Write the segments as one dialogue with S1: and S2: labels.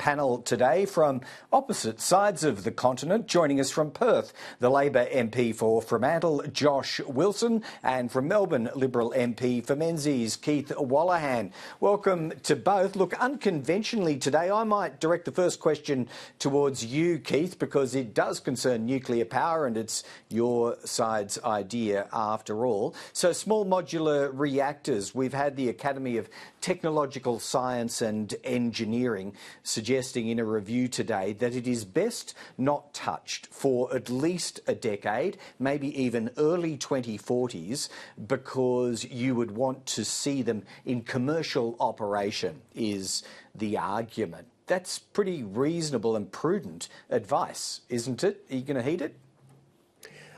S1: panel today from opposite sides of the continent. Joining us from Perth, the Labor MP for Fremantle, Josh Wilson, and from Melbourne, Liberal MP for Menzies, Keith Wolahan. Welcome to both. Look, unconventionally today, I might direct the first question towards you, Keith, because it does concern nuclear power and it's your side's idea after all. So small modular reactors, we've had the Academy of Technological Science and Engineering suggesting in a review today that it is best not touched for at least a decade, maybe even early 2040s, because you would want to see them in commercial operation, is the argument. That's pretty reasonable and prudent advice, isn't it? Are you going to heed it?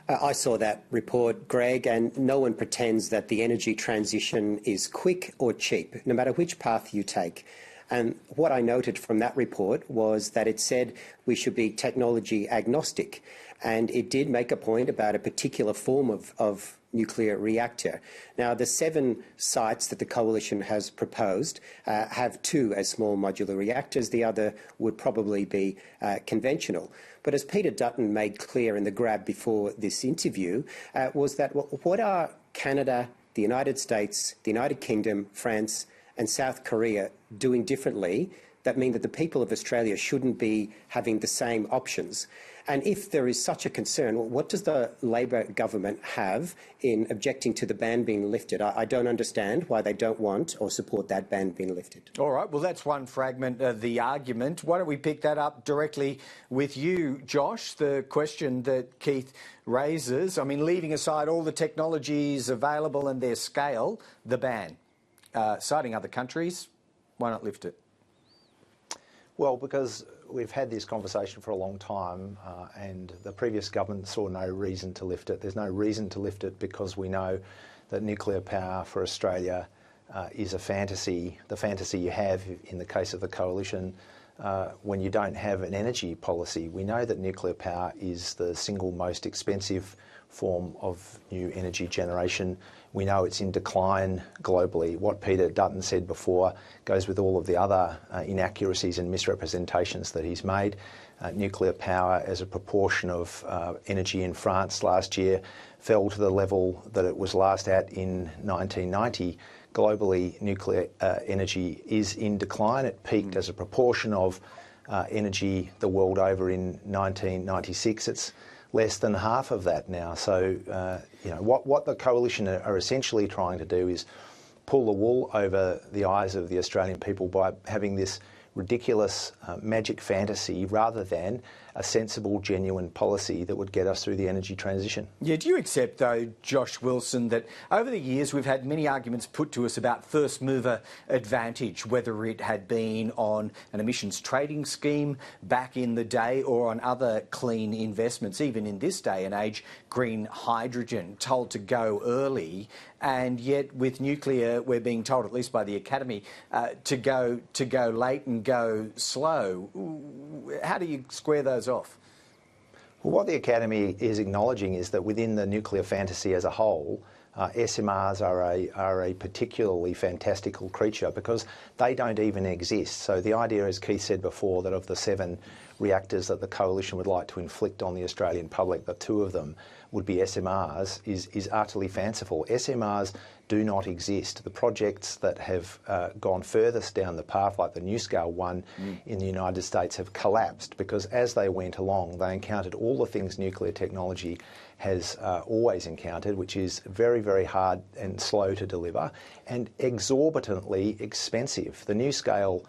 S2: I saw that report, Greg, and no one pretends that the energy transition is quick or cheap, no matter which path you take. And what I noted from that report was that it said we should be technology agnostic. And it did make a point about a particular form of nuclear reactor. Now, the 7 sites that the Coalition has proposed have 2 as small modular reactors. The other would probably be conventional. But as Peter Dutton made clear in the Grab before this interview, was that what are Canada, the United States, the United Kingdom, France and South Korea doing differently that mean that the people of Australia shouldn't be having the same options? And if there is such a concern, what does the Labor government have in objecting to the ban being lifted? I don't understand why they don't want or support that ban being lifted.
S1: All right, well, that's one fragment of the argument. Why don't we pick that up directly with you, Josh, the question that Keith raises. I mean, leaving aside all the technologies available and their scale, the ban. Citing other countries, why not lift it?
S3: Well, because we've had this conversation for a long time and the previous government saw no reason to lift it. There's no reason to lift it because we know that nuclear power for Australia is a fantasy, the fantasy you have in the case of the Coalition when you don't have an energy policy. We know that nuclear power is the single most expensive form of new energy generation. We know it's in decline globally. What Peter Dutton said before goes with all of the other inaccuracies and misrepresentations that he's made. Nuclear power as a proportion of energy in France last year fell to the level that it was last at in 1990. Globally, nuclear energy is in decline. It peaked as a proportion of energy the world over in 1996. It's less than half of that now. So, what the Coalition are essentially trying to do is pull the wool over the eyes of the Australian people by having this ridiculous magic fantasy rather than a sensible, genuine policy that would get us through the energy transition.
S1: Yeah, do you accept, though, Josh Wilson, that over the years we've had many arguments put to us about first mover advantage, whether it had been on an emissions trading scheme back in the day or on other clean investments, even in this day and age, green hydrogen, told to go early, and yet with nuclear we're being told, at least by the Academy, to go late and go slow. How do you square those off?
S3: Well, what the Academy is acknowledging is that within the nuclear fantasy as a whole, SMRs are a particularly fantastical creature because they don't even exist. So the idea, as Keith said before, that of the 7 reactors that the Coalition would like to inflict on the Australian public, that 2 of them would be SMRs, is utterly fanciful. SMRs do not exist. The projects that have gone furthest down the path, like the NuScale one in the United States, have collapsed because as they went along, they encountered all the things nuclear technology has always encountered, which is very, very hard and slow to deliver and exorbitantly expensive. The NuScale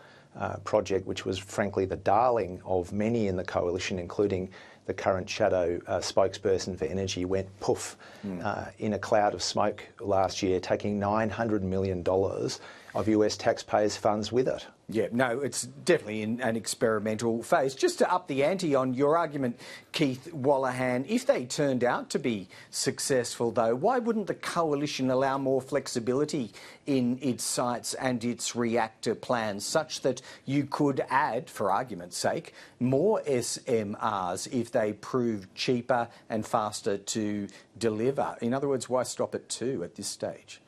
S3: project, which was frankly the darling of many in the Coalition, including the current shadow spokesperson for energy, went poof in a cloud of smoke last year, taking $900 million of US taxpayers' funds with it.
S1: Yeah, no, it's definitely in an experimental phase. Just to up the ante on your argument, Keith Wolahan, if they turned out to be successful, though, why wouldn't the Coalition allow more flexibility in its sites and its reactor plans such that you could add, for argument's sake, more SMRs if they prove cheaper and faster to deliver? In other words, why stop at 2 at this stage?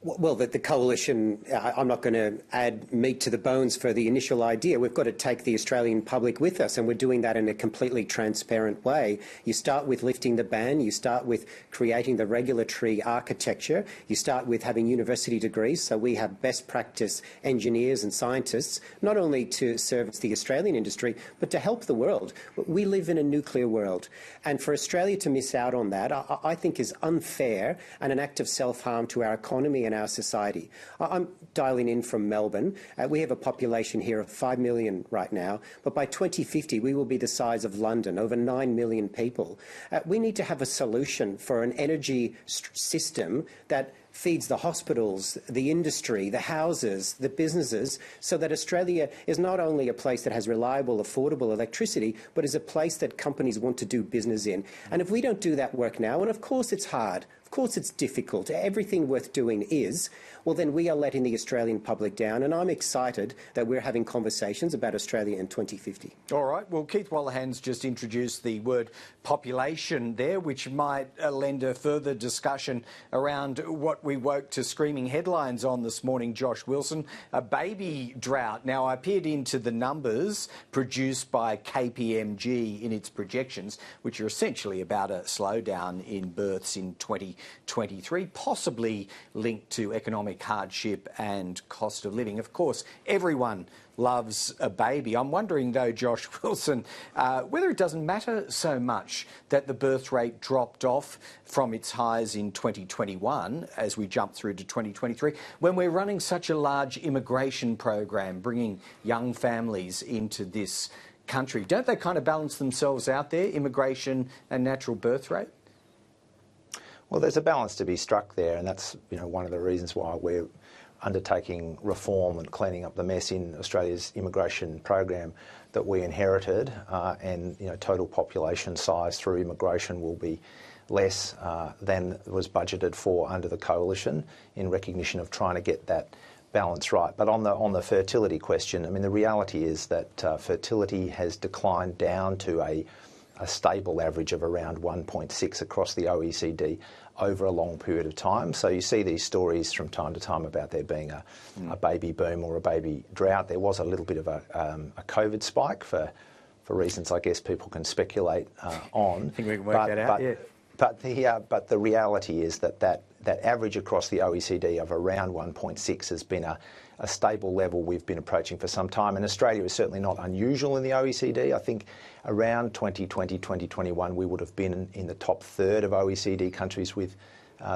S2: Well, the coalition, I'm not going to add meat to the bones for the initial idea. We've got to take the Australian public with us, and we're doing that in a completely transparent way. You start with lifting the ban, you start with creating the regulatory architecture, you start with having university degrees, so we have best practice engineers and scientists, not only to service the Australian industry, but to help the world. We live in a nuclear world, and for Australia to miss out on that, I think is unfair and an act of self-harm to our economy and our society. I'm dialing in from Melbourne. We have a population here of 5 million right now, but by 2050 we will be the size of London, over 9 million people. We need to have a solution for an energy system that feeds the hospitals, the industry, the houses, the businesses, so that Australia is not only a place that has reliable, affordable electricity, but is a place that companies want to do business in. And if we don't do that work now, and of course it's hard, of course it's difficult, everything worth doing is, well then we are letting the Australian public down, and I'm excited that we're having conversations about Australia in 2050.
S1: All right, well Keith Wolahan's just introduced the word population there, which might lend a further discussion around what we woke to screaming headlines on this morning, Josh Wilson, a baby drought. Now I peered into the numbers produced by KPMG in its projections, which are essentially about a slowdown in births in 2023, possibly linked to economic hardship and cost of living. Of course, everyone loves a baby. I'm wondering, though, Josh Wilson, whether it doesn't matter so much that the birth rate dropped off from its highs in 2021 as we jump through to 2023, when we're running such a large immigration program, bringing young families into this country. Don't they kind of balance themselves out there, immigration and natural birth rate?
S3: Well, there's a balance to be struck there, and that's one of the reasons why we're undertaking reform and cleaning up the mess in Australia's immigration program that we inherited, and total population size through immigration will be less than was budgeted for under the coalition, in recognition of trying to get that balance right. But on the fertility question, I mean, the reality is that fertility has declined down to a stable average of around 1.6 across the OECD over a long period of time. So you see these stories from time to time about there being a baby boom or a baby drought. There was a little bit of a COVID spike for reasons I guess people can speculate on.
S1: I think we can work that out, yeah.
S3: But the reality is that average across the OECD of around 1.6 has been a stable level we've been approaching for some time. And Australia is certainly not unusual in the OECD. I think around 2020, 2021, we would have been in the top third of OECD countries with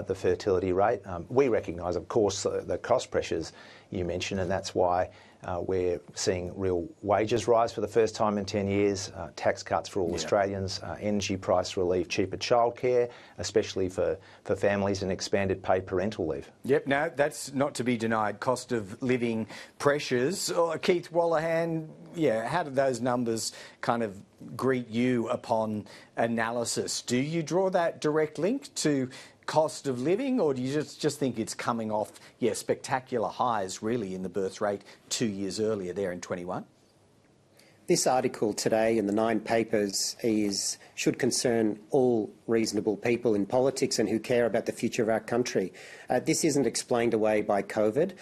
S3: the fertility rate. We recognise, of course, the cost pressures you mentioned, and that's why we're seeing real wages rise for the first time in 10 years, tax cuts for all Australians, energy price relief, cheaper childcare, especially for families, and expanded paid parental leave.
S1: Yep, no, that's not to be denied. Cost of living pressures. Keith Wolahan, how do those numbers kind of greet you upon analysis? Do you draw that direct link to cost of living, or do you just think it's coming off, spectacular highs really in the birth rate 2 years earlier there in 21?
S2: This article today in the 9 papers should concern all reasonable people in politics and who care about the future of our country. This isn't explained away by COVID.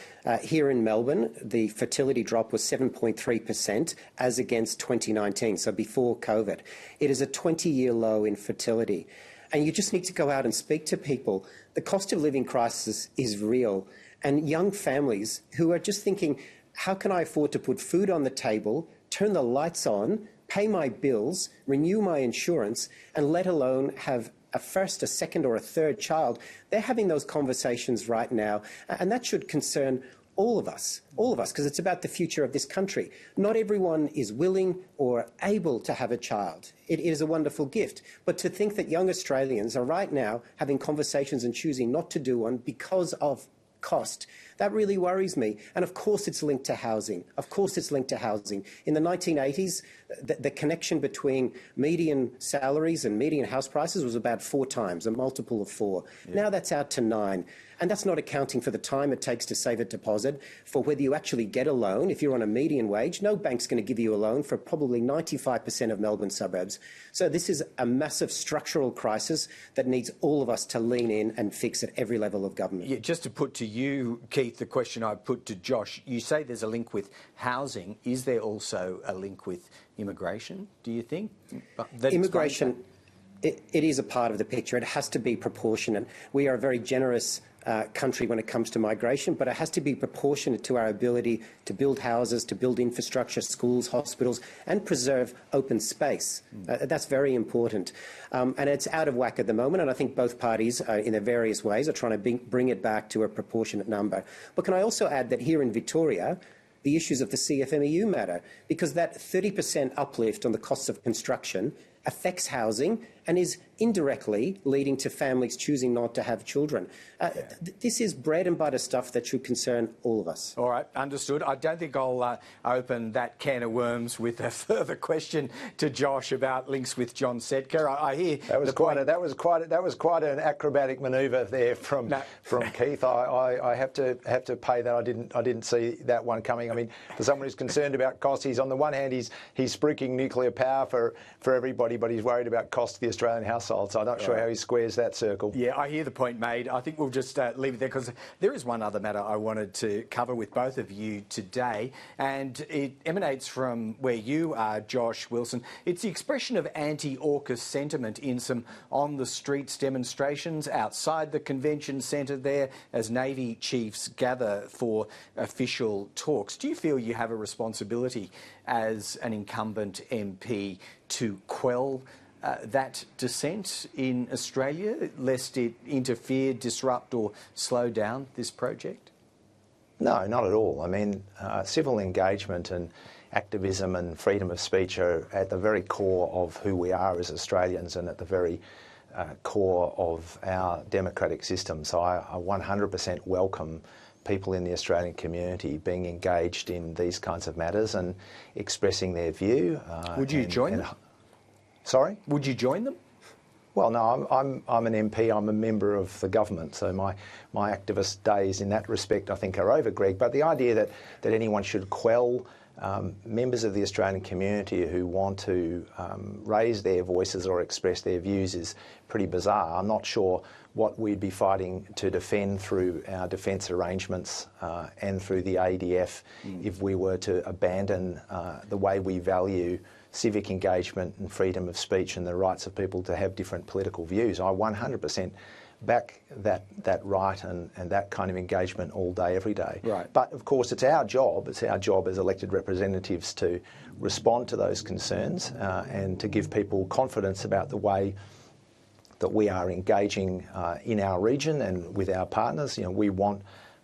S2: Here in Melbourne, the fertility drop was 7.3% as against 2019, so before COVID. It is a 20-year low in fertility. And you just need to go out and speak to people. The cost of living crisis is real. And young families who are just thinking, how can I afford to put food on the table, turn the lights on, pay my bills, renew my insurance, and let alone have a first, a second, or a third child? They're having those conversations right now. And that should concern all of us, because it's about the future of this country. Not everyone is willing or able to have a child. It is a wonderful gift. But to think that young Australians are right now having conversations and choosing not to do one because of cost, that really worries me. And of course it's linked to housing. Of course it's linked to housing. In the 1980s, the connection between median salaries and median house prices was about 4 times, a multiple of 4. Yeah. Now that's out to 9. And that's not accounting for the time it takes to save a deposit, for whether you actually get a loan. If you're on a median wage, no bank's going to give you a loan for probably 95% of Melbourne suburbs. So this is a massive structural crisis that needs all of us to lean in and fix at every level of government.
S1: Yeah, just to put to you, Keith, the question I put to Josh, you say there's a link with housing. Is there also a link with immigration, do you think?
S2: Immigration, it is a part of the picture. It has to be proportionate. We are a very generous country when it comes to migration, but it has to be proportionate to our ability to build houses, to build infrastructure, schools, hospitals, and preserve open space. That's very important. And it's out of whack at the moment, and I think both parties, in their various ways, are trying to bring it back to a proportionate number. But can I also add that here in Victoria, the issues of the CFMEU matter, because that 30% uplift on the costs of construction affects housing and is indirectly leading to families choosing not to have children. This is bread and butter stuff that should concern all of us.
S1: All right, understood. I don't think I'll open that can of worms with a further question to Josh about links with John Setka. I hear
S3: that was quite an acrobatic manoeuvre there from Keith. I have to pay that. I didn't see that one coming. I mean, for someone who's concerned about costs, he's on the one hand he's spruiking nuclear power for everybody, but he's worried about cost to the Australian household. So I'm not sure how he squares that circle.
S1: Yeah, I hear the point made. I think we'll just leave it there, because there is one other matter I wanted to cover with both of you today, and it emanates from where you are, Josh Wilson. It's the expression of anti-AUKUS sentiment in some on-the-streets demonstrations outside the convention centre there as Navy chiefs gather for official talks. Do you feel you have a responsibility as an incumbent MP to quell that dissent in Australia, lest it interfere, disrupt or slow down this project?
S3: No, not at all. I mean, civil engagement and activism and freedom of speech are at the very core of who we are as Australians and at the very core of our democratic system. So I 100% welcome people in the Australian community being engaged in these kinds of matters and expressing their view.
S1: Would you join them?
S3: Sorry?
S1: Would you join them?
S3: Well, no, I'm an MP. I'm a member of the government, so my activist days in that respect, I think, are over, Greg. But the idea that anyone should quell members of the Australian community who want to raise their voices or express their views is pretty bizarre. I'm not sure what we'd be fighting to defend through our defence arrangements and through the ADF if we were to abandon the way we value civic engagement and freedom of speech and the rights of people to have different political views. I 100% back that right and that kind of engagement all day, every day.
S1: Right.
S3: But of course, it's our job as elected representatives to respond to those concerns and to give people confidence about the way that we are engaging in our region and with our partners. You know, we want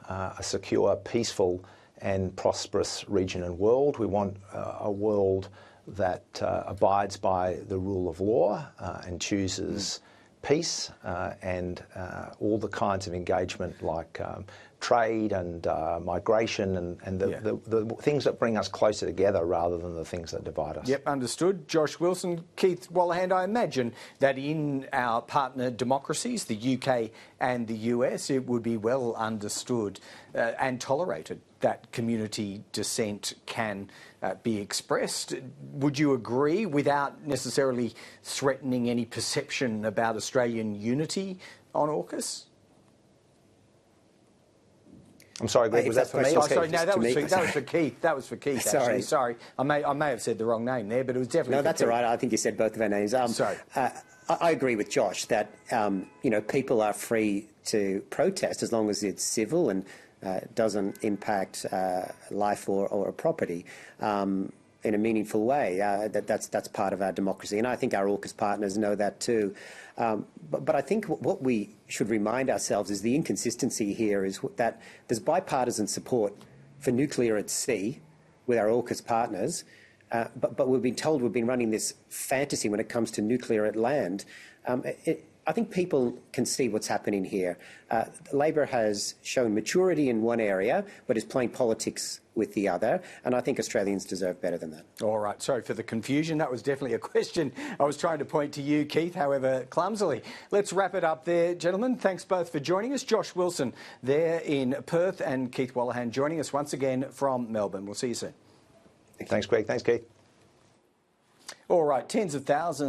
S3: a secure, peaceful and prosperous region and world. We want a world that abides by the rule of law and chooses peace and all the kinds of engagement like trade and migration and the things that bring us closer together rather than the things that divide us.
S1: Yep, understood. Josh Wilson. Keith Wallahand, I imagine that in our partner democracies, the UK and the US, it would be well understood and tolerated that community dissent can be expressed. Would you agree, without necessarily threatening any perception about Australian unity on AUKUS?
S3: I'm sorry, Greg, was that for me?
S1: Oh, sorry, no, that was for Keith. That was for Keith, actually.
S2: Sorry.
S1: Sorry. I may have said the wrong name there, but it was definitely
S2: No, that's all right. I think you said both of our names.
S1: Sorry.
S2: I agree with Josh that, people are free to protest as long as it's civil and doesn't impact life or property in a meaningful way. That's part of our democracy, and I think our AUKUS partners know that too. But I think what we should remind ourselves is the inconsistency here is that there's bipartisan support for nuclear at sea with our AUKUS partners, but we've been told we've been running this fantasy when it comes to nuclear at land. I think people can see what's happening here. Labor has shown maturity in one area, but is playing politics with the other, and I think Australians deserve better than that.
S1: All right, sorry for the confusion. That was definitely a question I was trying to point to you, Keith, however clumsily. Let's wrap it up there, gentlemen. Thanks both for joining us. Josh Wilson there in Perth and Keith Wolahan joining us once again from Melbourne. We'll see you soon.
S3: Thanks, Greg. Thanks, Keith.
S1: All right, tens of thousands